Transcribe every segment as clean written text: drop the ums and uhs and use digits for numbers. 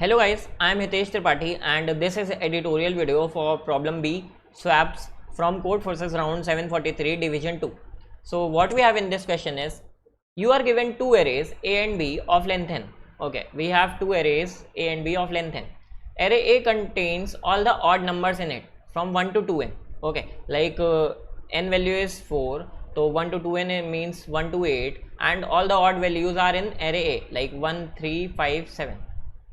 Hello guys, I am Hitesh Tripathi and this is editorial video for problem B, swaps from Code Forces round 743 division 2. So what we have in this question is, you are given two arrays A and B of length n. Okay, we have two arrays A and B of length n. Array A contains all the odd numbers in it from 1 to 2n. Okay, like n value is 4, so 1 to 2n means 1 to 8 and all the odd values are in array A like 1, 3, 5, 7.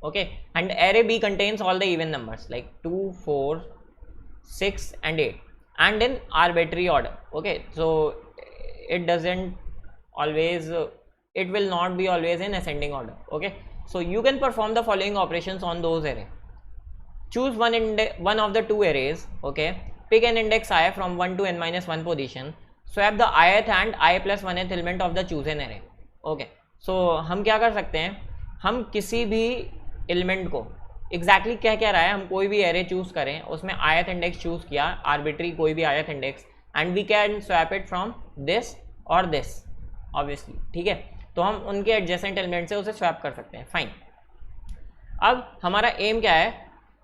Okay, and array B contains all the even numbers like 2, 4, 6 and 8 and in arbitrary order. Okay, so it doesn't always it will not be always in ascending order. Okay, so you can perform the following operations on those array. Choose one of the two arrays. Okay, pick an index I from 1 to n minus 1 position, swap the ith and I plus 1th element of the chosen array. Okay, so हम क्या कर सकते हैं, हम किसी भी element को exactly क्या रहा है, हम कोई भी एरे चूज करें, उसमें आयत इंडेक्स चूज किया, आर्बिट्री कोई भी ith index, and we can swap it from this और दिस ऑब्वियसली. ठीक है, तो हम उनके एडजेसेंट एलिमेंट से उसे स्वैप कर सकते हैं. फाइन. अब हमारा एम क्या है,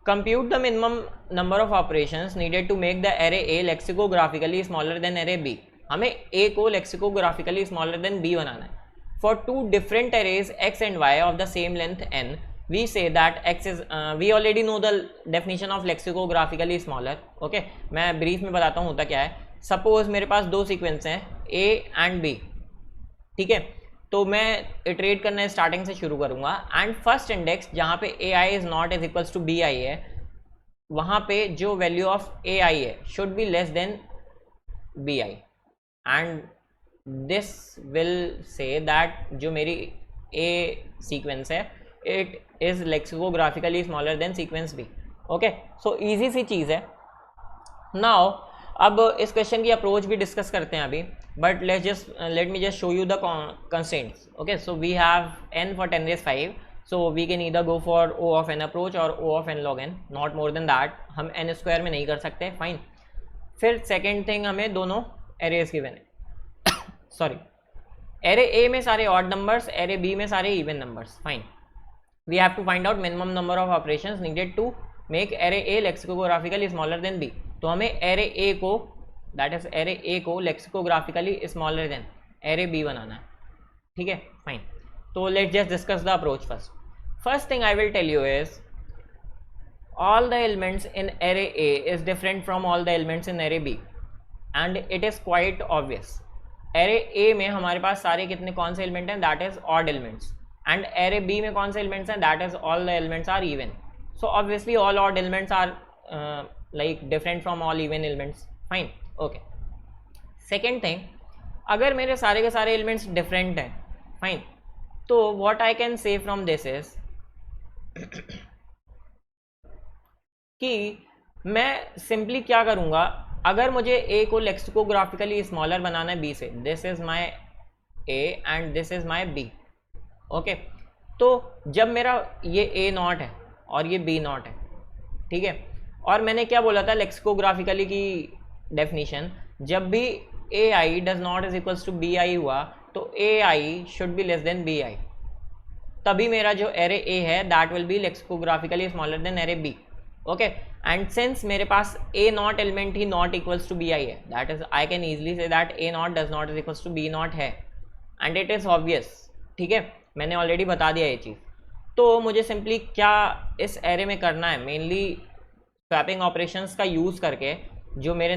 compute the minimum number of operations needed to make the array A lexicographically smaller than array B. हमें ए को लेक्सिकोग्राफिकली स्मॉलर देन बी बनाना है. For two different arrays X and Y of the same length N, we say that x is we already know the definition of lexicographically smaller. okay, मैं brief में बताता हूँ होता क्या है. Suppose मेरे पास दो सीक्वेंस हैं a एंड b. ठीक है, तो मैं इटरेट करना स्टार्टिंग से शुरू करूँगा एंड फर्स्ट इंडेक्स जहाँ पे a i is not is equals to b i है, वहाँ पे जो वैल्यू ऑफ a i है should be less than b i and this will say that जो मेरी a सीक्वेंस है it is lexicographically smaller than sequence B. okay, so easy सी चीज़ है. now अब इस क्वेश्चन की अप्रोच भी डिस्कस करते हैं अभी, but let me just show you the constraints. okay, so we have n for 10 raised 5, so we can either go for O of n approach or O of n log n, not more than that. हम n square में नहीं कर सकते. Fine. फिर second thing, हमें दोनों arrays given है. Sorry, array A में सारे ऑड नंबर्स, एरे B में सारे even numbers. Fine. we have to find out minimum number of operations needed to make array A lexicographically smaller than B. तो हमें array A को, that is array A को lexicographically smaller than array B बनाना है. ठीक है, fine. तो let's just discuss the approach first. First thing I will tell you is all the elements in array A is different from all the elements in array B and it is quite obvious. array A में हमारे पास सारे कितने कौन से element हैं, that is odd elements. And array B में कौन से एलिमेंट्स हैं, that is all the elements are even. So obviously all odd elements are like different from all even elements. Fine. Okay, second thing, अगर मेरे सारे के सारे elements different हैं, फाइन, तो what I can say from this is कि मैं simply क्या करूँगा, अगर मुझे ए को लेक्सिकोग्राफिकली स्मॉलर बनाना है बी से, this is my A and this is my B. Okay, तो जब मेरा ये A नॉट है और ये B नॉट है, ठीक है, और मैंने क्या बोला था लेक्सिकोग्राफिकली की डेफिनेशन, जब भी A I does not is equals to B I हुआ तो A I should be less than B I, तभी मेरा जो एरे A है that will be lexicographically smaller than array B. Okay, and since मेरे पास A नॉट एलिमेंट ही not equals to B I है, that is I can easily say that A not does not is equals to B not है and it is obvious. ठीक है, मैंने already बता दिया ये चीज़. तो मुझे सिंपली क्या इस एरे में करना है, मेनली स्वैपिंग ऑपरेशंस का यूज़ करके जो मेरे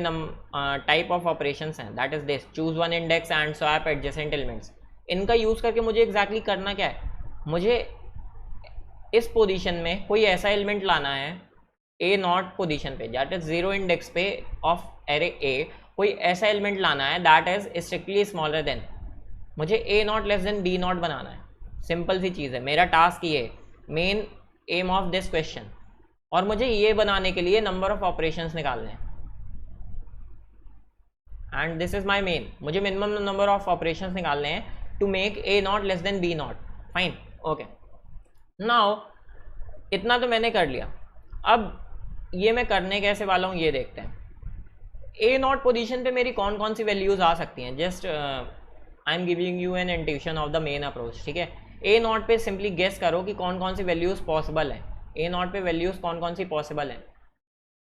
टाइप ऑफ ऑपरेशंस हैं, that is this, choose one index and swap adjacent elements, इनका यूज़ करके मुझे एग्जैक्टली करना क्या है, मुझे इस पोजीशन में कोई ऐसा एलिमेंट लाना है ए नॉट पोजीशन पे, दैट इज 0 इंडेक्स पे ऑफ एरे ए, कोई ऐसा एलिमेंट लाना है that is strictly smaller than, मुझे A not less than B not बनाना है. सिंपल सी चीज़ है, मेरा टास्क ये है, main aim of this question. और मुझे ये बनाने के लिए नंबर ऑफ ऑपरेशंस निकालने हैं and this is my main, मुझे मिनिमम नंबर ऑफ ऑपरेशंस निकालने हैं to make A not less than B naught. Fine. Okay, now इतना तो मैंने कर लिया. अब ये मैं करने कैसे वाला हूँ ये देखते हैं. ए नॉट पोजीशन पे मेरी कौन कौन सी वैल्यूज़ आ सकती हैं, just I am giving you N intuition of the main approach. ठीक है, ए नॉट पे सिंपली गेस करो कि कौन कौन सी वैल्यूज़ पॉसिबल हैं. ए नॉट पे वैल्यूज़ कौन कौन सी पॉसिबल हैं?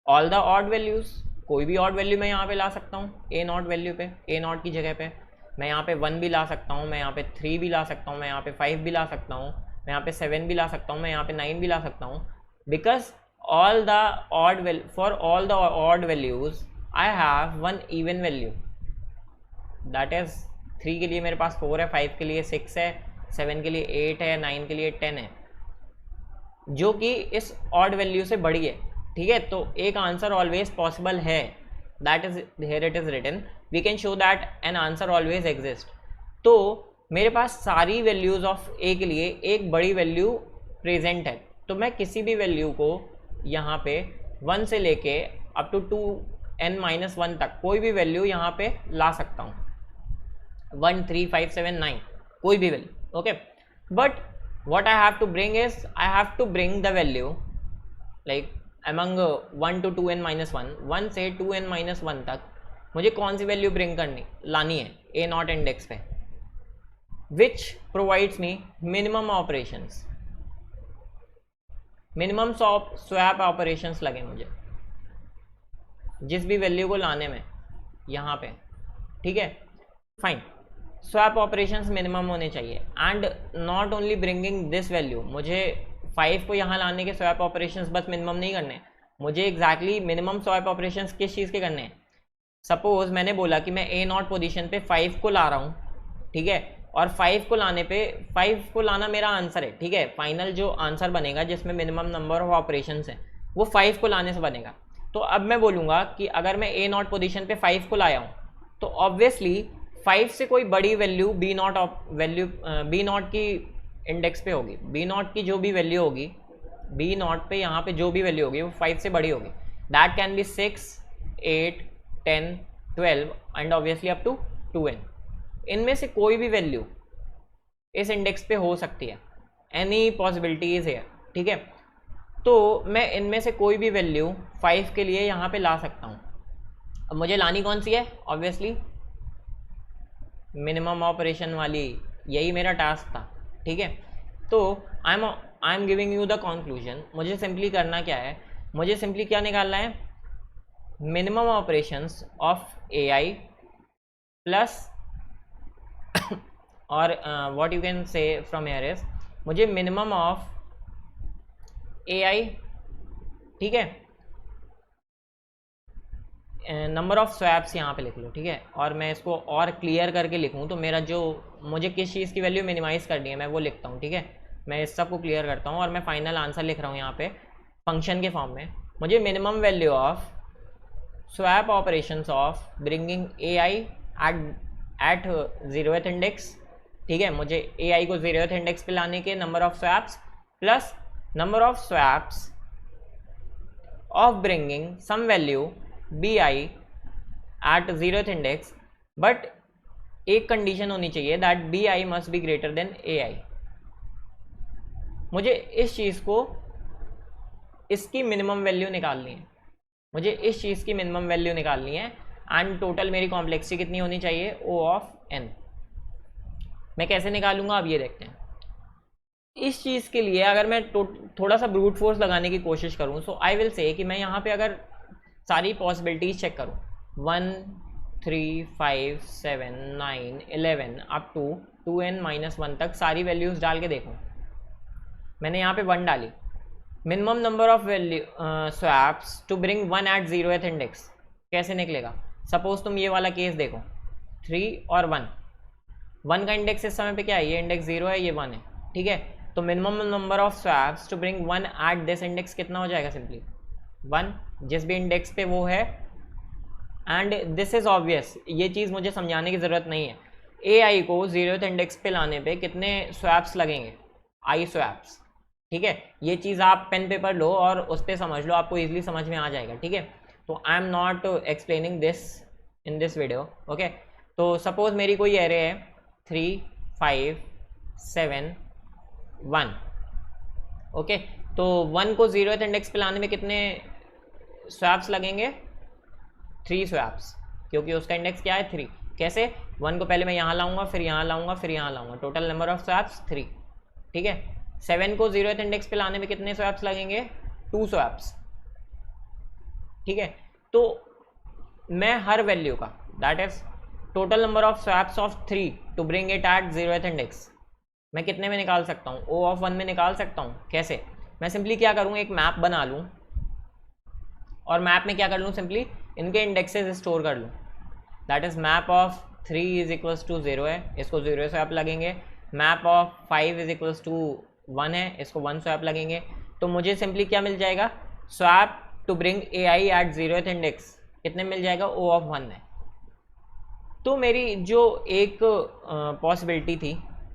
ऑल द ऑड वैल्यूज़, कोई भी ऑड वैल्यू मैं यहाँ पे ला सकता हूँ ए नॉट वैल्यू पे, ए नॉट की जगह पे मैं यहाँ पे 1 भी ला सकता हूँ, मैं यहाँ पे 3 भी ला सकता हूँ, मैं यहाँ पे 5 भी ला सकता हूँ, मैं यहाँ पे 7 भी ला सकता हूँ, मैं यहाँ पे 9 भी ला सकता हूँ, because all the odd for all the odd values I have one even value, that is 3 के लिए मेरे पास 4 है, 5 के लिए 6 है, 7 के लिए 8 है, 9 के लिए 10 है, जो कि इस odd वैल्यू से बड़ी है, ठीक है। तो एक आंसर ऑलवेज पॉसिबल है, that is here it is written, we can show that an answer always exist. तो मेरे पास सारी वैल्यूज ऑफ ए के लिए एक बड़ी वैल्यू प्रेजेंट है, तो मैं किसी भी वैल्यू को यहाँ पे 1 से लेके अप टू 2n-1 तक कोई भी वैल्यू यहाँ पे ला सकता हूँ, 1, 3, 5, 7, 9 कोई भी value, okay. But what I have to bring is I have to bring the value like among 1 to 2n-1, 1 से 2n-1 तक मुझे कौन सी वैल्यू ब्रिंग करनी लानी है ए नॉट इंडेक्स पे, which provides me minimum operations, minimum swap operations लगे मुझे जिस भी वैल्यू को लाने में यहाँ पे, ठीक है, फाइन। स्वैप ऑपरेशंस मिनिमम होने चाहिए and not only bringing this value, मुझे 5 को यहाँ लाने के स्वैप ऑपरेशंस बस मिनिमम नहीं करने, मुझे एग्जैक्टली मिनिमम स्वैप ऑपरेशंस किस चीज़ के करने हैं। सपोज मैंने बोला कि मैं ए नॉट पोजीशन पे 5 को ला रहा हूँ, ठीक है, और 5 को लाने पे 5 को लाना मेरा आंसर है, ठीक है, फाइनल जो आंसर बनेगा जिसमें मिनिमम नंबर ऑफ ऑपरेशंस हैं वो 5 को लाने से बनेगा। तो अब मैं बोलूँगा कि अगर मैं ए नॉट पोजीशन पे 5 को लाया हूँ तो ऑब्वियसली 5 से कोई बड़ी वैल्यू बी नॉट की इंडेक्स पे होगी, बी नॉट की जो भी वैल्यू होगी, बी नॉट पे यहाँ पे जो भी वैल्यू होगी वो 5 से बड़ी होगी, that can be 6, 8, 10, 12 and obviously up to 2n। इनमें से कोई भी वैल्यू इस इंडेक्स पे हो सकती है, एनी पॉसिबिलिटीज है, ठीक है। तो मैं इनमें से कोई भी वैल्यू 5 के लिए यहाँ पे ला सकता हूँ। अब मुझे लानी कौन सी है, ऑब्वियसली मिनिमम ऑपरेशन वाली, यही मेरा टास्क था, ठीक है। तो I am giving you the conclusion, मुझे सिंपली करना क्या है, मुझे सिंपली क्या निकालना है, minimum operations of A I plus और what you can say from here is, मुझे मिनिमम ऑफ ए आई, ठीक है, नंबर ऑफ स्वैप्स यहाँ पे लिख लो, ठीक है, और मैं इसको और क्लियर करके लिखूँ तो मेरा जो मुझे किस चीज़ की वैल्यू मिनिमाइज़ करनी है मैं वो लिखता हूँ, ठीक है, मैं इस सब को क्लियर करता हूँ और मैं फाइनल आंसर लिख रहा हूँ यहाँ पे फंक्शन के फॉर्म में। मुझे minimum value of swap operations of bringing A I at 0th index, ठीक है, मुझे ए आई को 0th इंडेक्स पे लाने के number of swaps plus number of swaps of bringing some value B I at 0th index, but एक condition होनी चाहिए that B I must be greater than A I. मुझे इस चीज़ को, इसकी मिनिमम वैल्यू निकालनी है, मुझे इस चीज़ की मिनिमम वैल्यू निकालनी है एंड टोटल मेरी कॉम्प्लेक्सिटी कितनी होनी चाहिए, ओ ऑफ एन। मैं कैसे निकालूंगा अब ये देखते हैं। इस चीज़ के लिए अगर मैं थोड़ा सा ब्रूट फोर्स लगाने की कोशिश करूँ, सो आई विल से कि मैं यहाँ पे अगर सारी पॉसिबिलिटीज़ चेक करूँ 1, 3, 5, 7, 9, 11 अप टू 2n-1 तक सारी वैल्यूज़ डाल के देखूँ, मैंने यहाँ पे 1 डाली, minimum number of value swaps to bring 1 at 0th index कैसे निकलेगा। सपोज तुम ये वाला केस देखो 3 और 1 का इंडेक्स इस समय पे क्या है, ये इंडेक्स 0 है, ये 1 है, ठीक है। तो minimum number of swaps to bring 1 at this index कितना हो जाएगा, सिंपली 1, जिस भी इंडेक्स पे वो है। एंड दिस इज़ ऑब्वियस, ये चीज़ मुझे समझाने की ज़रूरत नहीं है। ए आई को 0th इंडेक्स पे लाने पे कितने स्वैप्स लगेंगे, आई स्वैप्स, ठीक है। ये चीज़ आप पेन पेपर लो और उस पर समझ लो, आपको ईजिली समझ में आ जाएगा, ठीक है। तो I am not explaining this in this video, okay. तो सपोज मेरी कोई एरे है 3, 5, 7, 1, ओके। तो 1 को 0th इंडेक्स पे लाने में कितने स्वैप्स लगेंगे, 3 स्वैप्स, क्योंकि उसका इंडेक्स क्या है 3। कैसे, 1 को पहले मैं यहाँ लाऊंगा, फिर यहाँ लाऊंगा, फिर यहाँ लाऊंगा, टोटल नंबर ऑफ स्वैप्स 3, ठीक है। 7 को 0th इंडेक्स पे लाने में कितने स्वैप्स लगेंगे? 2 स्वैप्स। ठीक है, तो मैं हर वैल्यू का, that is total number of swaps of 3 to bring it at 0th index, मैं कितने में निकाल सकता हूँ? O ऑफ 1 में निकाल सकता हूँ। कैसे? मैं सिंपली क्या करूँ, एक मैप बना लूँ और मैप में क्या कर लूँ, सिंपली इनके इंडेक्सेस स्टोर कर लूँ। That is map of 3 is equals to 0 है, इसको 0 स्वैप लगेंगे। Map of 5 is equals to 1 है, इसको 1 स्वैप लगेंगे। तो मुझे सिंपली क्या मिल जाएगा? Swap to bring AI at 0th index कितने मिल जाएगा? O ऑफ 1 है। तो मेरी जो एक पॉसिबिलिटी थी,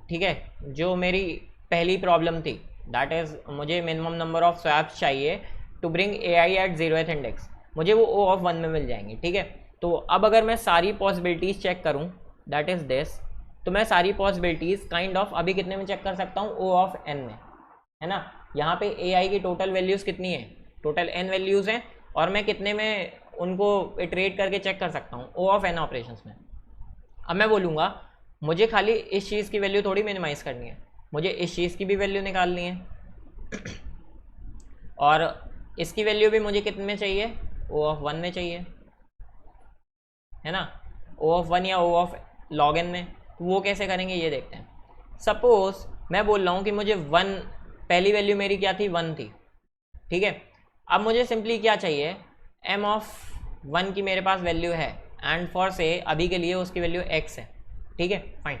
ठीक है, जो मेरी पहली प्रॉब्लम थी, दैट इज मुझे मिनिमम नंबर ऑफ स्वैप्स चाहिए to bring AI at 0th index, मुझे वो O ऑफ 1 में मिल जाएंगे। ठीक है, तो अब अगर मैं सारी पॉसिबिलिटीज़ चेक करूं, दैट इज़ दिस, तो मैं सारी पॉसिबिलिटीज़ काइंड ऑफ अभी कितने में चेक कर सकता हूं? O ऑफ n में, है ना। यहाँ पे AI की टोटल वैल्यूज़ कितनी है? टोटल n वैल्यूज़ हैं, और मैं कितने में उनको इटरेट करके चेक कर सकता हूँ? O ऑफ n ऑपरेशंस में। अब मैं बोलूँगा मुझे खाली इस चीज़ की वैल्यू थोड़ी मिनिमाइज़ करनी है, मुझे इस चीज़ की भी वैल्यू निकालनी है और इसकी वैल्यू भी मुझे कितने में चाहिए? O ऑफ 1 में चाहिए, है ना। O ऑफ 1 या O ऑफ log n में, तो वो कैसे करेंगे ये देखते हैं। सपोज मैं बोल रहा हूँ कि मुझे 1, पहली वैल्यू मेरी क्या थी? 1 थी। ठीक है, अब मुझे सिंपली क्या चाहिए? m ऑफ 1 की मेरे पास वैल्यू है, एंड फॉर से अभी के लिए उसकी वैल्यू x है। ठीक है, फाइन।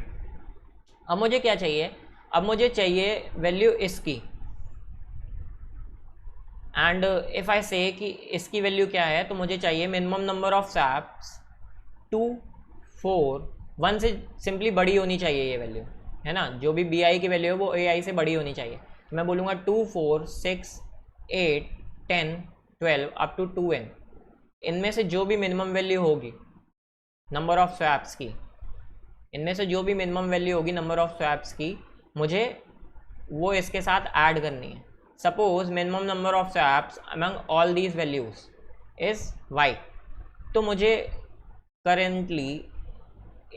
अब मुझे क्या चाहिए? अब मुझे चाहिए वैल्यू इसकी, एंड इफ आई से कि इसकी वैल्यू क्या है, तो मुझे चाहिए मिनिमम नंबर ऑफ स्वैप्स 2, 4, 1 से सिंपली बड़ी होनी चाहिए ये वैल्यू, है ना। जो भी BI की वैल्यू है वो AI से बड़ी होनी चाहिए। तो मैं बोलूँगा 2, 4, 6, 8, 10, 12 अप टू 2n, इनमें से जो भी मिनिमम वैल्यू होगी नंबर ऑफ स्वैप्स की, इनमें से जो भी मिनिमम वैल्यू होगी नंबर ऑफ स्वैप्स की, मुझे वो इसके साथ ऐड करनी है। Suppose minimum number of swaps among all these values is y, तो मुझे करेंटली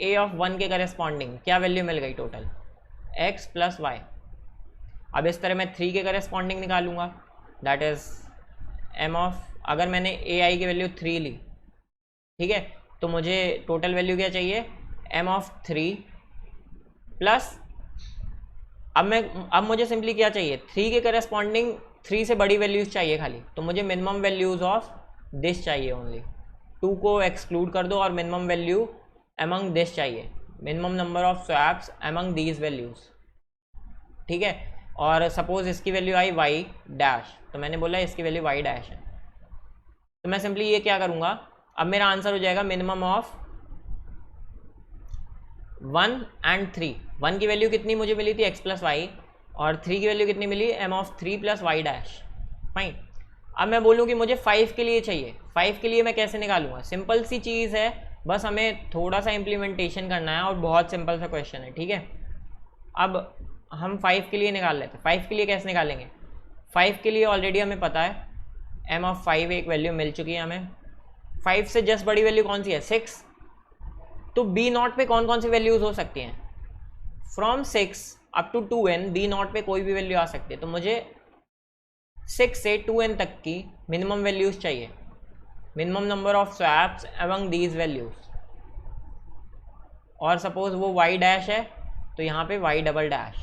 A ऑफ 1 के करेस्पॉन्डिंग क्या वैल्यू मिल गई? Total x plus y. अब इस तरह मैं 3 के करेस्पॉन्डिंग निकालूंगा, दैट इज m ऑफ, अगर मैंने AI की वैल्यू 3 ली, ठीक है, तो मुझे टोटल वैल्यू क्या चाहिए? m ऑफ 3 प्लस, अब मुझे सिंपली क्या चाहिए? 3 के करेस्पॉन्डिंग 3 से बड़ी वैल्यूज चाहिए खाली, तो मुझे मिनिमम वैल्यूज ऑफ दिस चाहिए ओनली। 2 को एक्सक्लूड कर दो और मिनिमम वैल्यू अमंग दिस चाहिए, minimum number of swaps among these values. ठीक है, और सपोज इसकी वैल्यू आई y डैश, तो मैंने बोला इसकी वैल्यू y डैश है, तो मैं सिंपली ये क्या करूँगा? अब मेरा आंसर हो जाएगा मिनिमम ऑफ 1 एंड 3। 1 की वैल्यू कितनी मुझे मिली थी? x प्लस वाई, और 3 की वैल्यू कितनी मिली? m of 3 plus y dash. Fine. अब मैं बोलूँ कि मुझे 5 के लिए चाहिए, 5 के लिए मैं कैसे निकालूंगा? सिंपल सी चीज़ है, बस हमें थोड़ा सा इम्प्लीमेंटेशन करना है और बहुत सिंपल सा क्वेश्चन है। ठीक है, अब हम 5 के लिए निकाल लेते हैं। 5 के लिए कैसे निकालेंगे? 5 के लिए ऑलरेडी हमें पता है m ऑफ 5 एक वैल्यू मिल चुकी है हमें। 5 से जस्ट बड़ी वैल्यू कौन सी है? 6। तो बी नॉट पे कौन कौन सी वैल्यूज हो सकती हैं? From 6 up to 2n B naught पे कोई भी वैल्यू आ सकती है, तो मुझे 6 से 2n तक की मिनिमम वैल्यूज चाहिए, minimum number of swaps among these values. और सपोज वो y डैश है, तो यहाँ पे y डबल डैश,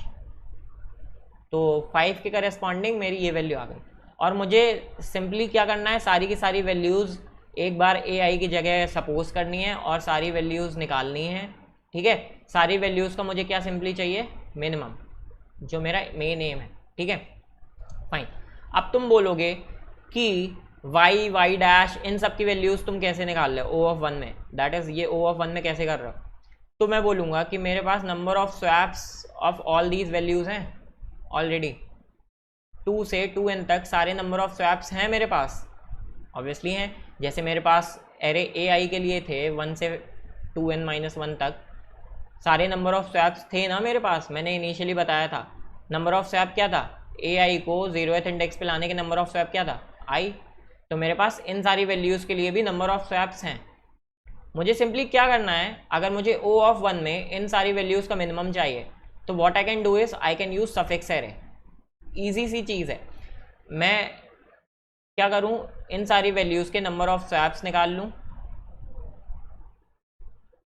तो 5 के करेस्पॉन्डिंग मेरी ये वैल्यू आ गई। और मुझे सिंपली क्या करना है? सारी की सारी वैल्यूज़ एक बार AI की जगह सपोज करनी है और सारी वैल्यूज़ निकालनी है। ठीक है, सारी वैल्यूज़ का मुझे क्या सिंपली चाहिए? मिनिमम, जो मेरा मेन एम है। ठीक है, फाइन। अब तुम बोलोगे कि y डैश इन सब की वैल्यूज़ तुम कैसे निकाल रहे हो O ऑफ 1 में? दैट इज़ ये O ऑफ 1 में कैसे कर रहे हो? तो मैं बोलूँगा कि मेरे पास number of swaps of all these values हैं ऑलरेडी, 2 से 2n तक सारे नंबर ऑफ स्वैप्स हैं मेरे पास, ऑब्वियसली हैं। जैसे मेरे पास एरे AI के लिए थे 1 से 2n-1 तक सारे नंबर ऑफ स्वैप्स थे ना मेरे पास। मैंने इनिशियली बताया था नंबर ऑफ स्वैप क्या था? AI को 0th इंडेक्स पे लाने के नंबर ऑफ स्वैप क्या था? I। तो मेरे पास इन सारी वैल्यूज़ के लिए भी नंबर ऑफ स्वैप्स हैं। मुझे सिंपली क्या करना है? अगर मुझे O ऑफ 1 में इन सारी वैल्यूज़ का मिनिमम चाहिए, तो what I can do is I can use suffix array. Easy सी चीज़ है। मैं क्या करूं, इन सारी वैल्यूज़ के नंबर ऑफ स्वैप्स निकाल लूं,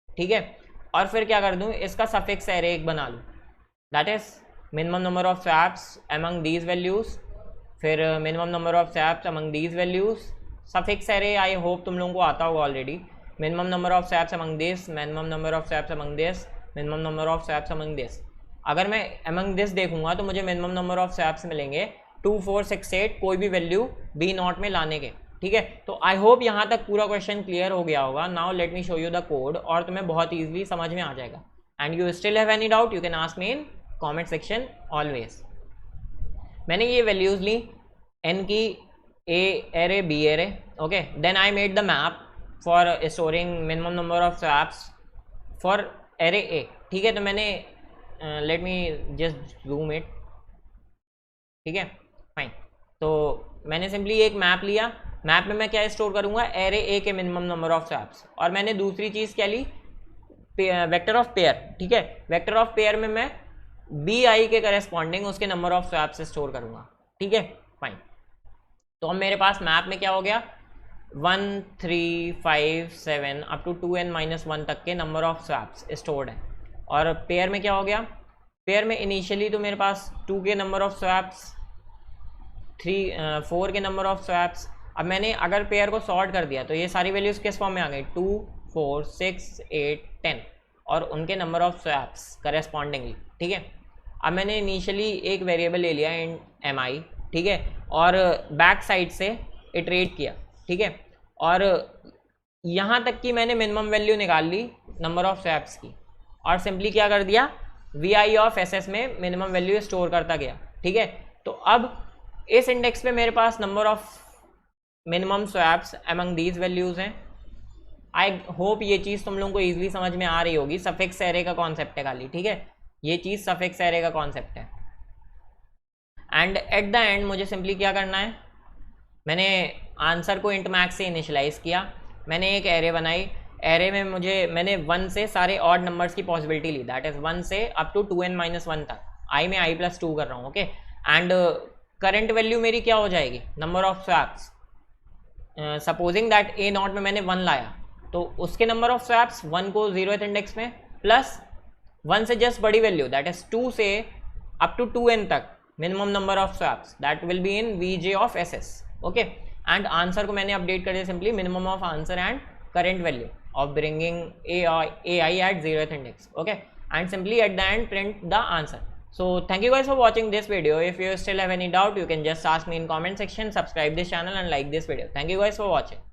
ठीक है, और फिर क्या कर दूं, इसका सफिक्स एरे एक बना लूं, that is minimum number of swaps among these values, फिर minimum number of swaps among these values, suffix array I hope तुम लोगों को आता होगा already, minimum number of swaps among this, minimum number of swaps among this, minimum number of swaps among this. अगर मैं among this देखूंगा तो मुझे मिनिमम नंबर ऑफ स्वैप्स मिलेंगे 2 4 6 8 कोई भी वैल्यू बी नॉट में लाने के, ठीक है। तो आई होप यहाँ तक पूरा क्वेश्चन क्लियर हो गया होगा। Now let me show you the code, और तुम्हें बहुत ईजिली समझ में आ जाएगा। And you still have any doubt you can ask me in comment section always. मैंने ये वैल्यूज ली एन की A array B array, okay, then I made the map for storing minimum number of swaps for array A, ठीक है। तो मैंने let me just zoom it, ठीक है, फाइन। तो मैंने सिंपली एक मैप लिया, मैप में मैं क्या स्टोर करूंगा, एरे ए के मिनिमम नंबर ऑफ स्वैप्स, और मैंने दूसरी चीज़ क्या ली, वेक्टर ऑफ पेयर, ठीक है। वेक्टर ऑफ पेयर में मैं बी आई के करेस्पॉन्डिंग उसके नंबर ऑफ स्वैप्स स्टोर करूंगा, ठीक है, फाइन। तो अब मेरे पास मैप में क्या हो गया, 1 3 5 7 अप टू 2n-1 तक के नंबर ऑफ स्वैप्स स्टोर्ड है। और पेयर में क्या हो गया, पेयर में इनिशियली तो मेरे पास 2 के नंबर ऑफ स्वैप्स, 4 के नंबर ऑफ स्वैप्स। अब मैंने अगर पेयर को सॉर्ट कर दिया तो ये सारी वैल्यूज़ किस फॉर्म में आ गई, 2 4 6 8 10 और उनके नंबर ऑफ स्वैप्स करेस्पॉन्डिंगली, ठीक है। अब मैंने इनिशियली एक वेरिएबल ले लिया इन एम आई, ठीक है, और बैक साइड से इटरेट किया, ठीक है, और यहाँ तक की मैंने मिनिमम वैल्यू निकाल ली नंबर ऑफ स्वैप्स की, और सिंपली क्या कर दिया, V I of S S में मिनिमम वैल्यू स्टोर करता गया, ठीक है। तो अब इस इंडेक्स पे मेरे पास number of minimum swaps among these values हैं। आई होप ये चीज़ तुम लोगों को ईजिली समझ में आ रही होगी। सफिक्स एरे का कॉन्सेप्ट है खाली, ठीक है, ये चीज़ सफिक्स एरे का कॉन्सेप्ट है। एंड एट द एंड मुझे सिंपली क्या करना है, मैंने आंसर को इंट मैक्स से इनिशियलाइज़ किया, मैंने एक एरे बनाई, एरे में मैंने 1 से सारे ऑड नंबर्स की पॉसिबिलिटी ली, दैट इज़ 1 से अप टू 2n-1 तक, आई में i+2 कर रहा हूँ, ओके। एंड करंट वैल्यू मेरी क्या हो जाएगी, number of swaps, supposing that A not में मैंने 1 लाया तो उसके नंबर ऑफ स्वैप्स 1 को 0th इंडेक्स में प्लस 1 से जस्ट बड़ी वैल्यू दैट इज 2 से अप टू 2n तक minimum number of swaps that will be in VJ of SS, okay. And answer को मैंने अपडेट कर दिया simply minimum of answer and current value of bringing A I at 0th index, okay, and simply at the end print the answer. So thank you guys for watching this video. If you still have any doubt, you can just ask me in comment section, subscribe this channel and like this video. Thank you guys for watching.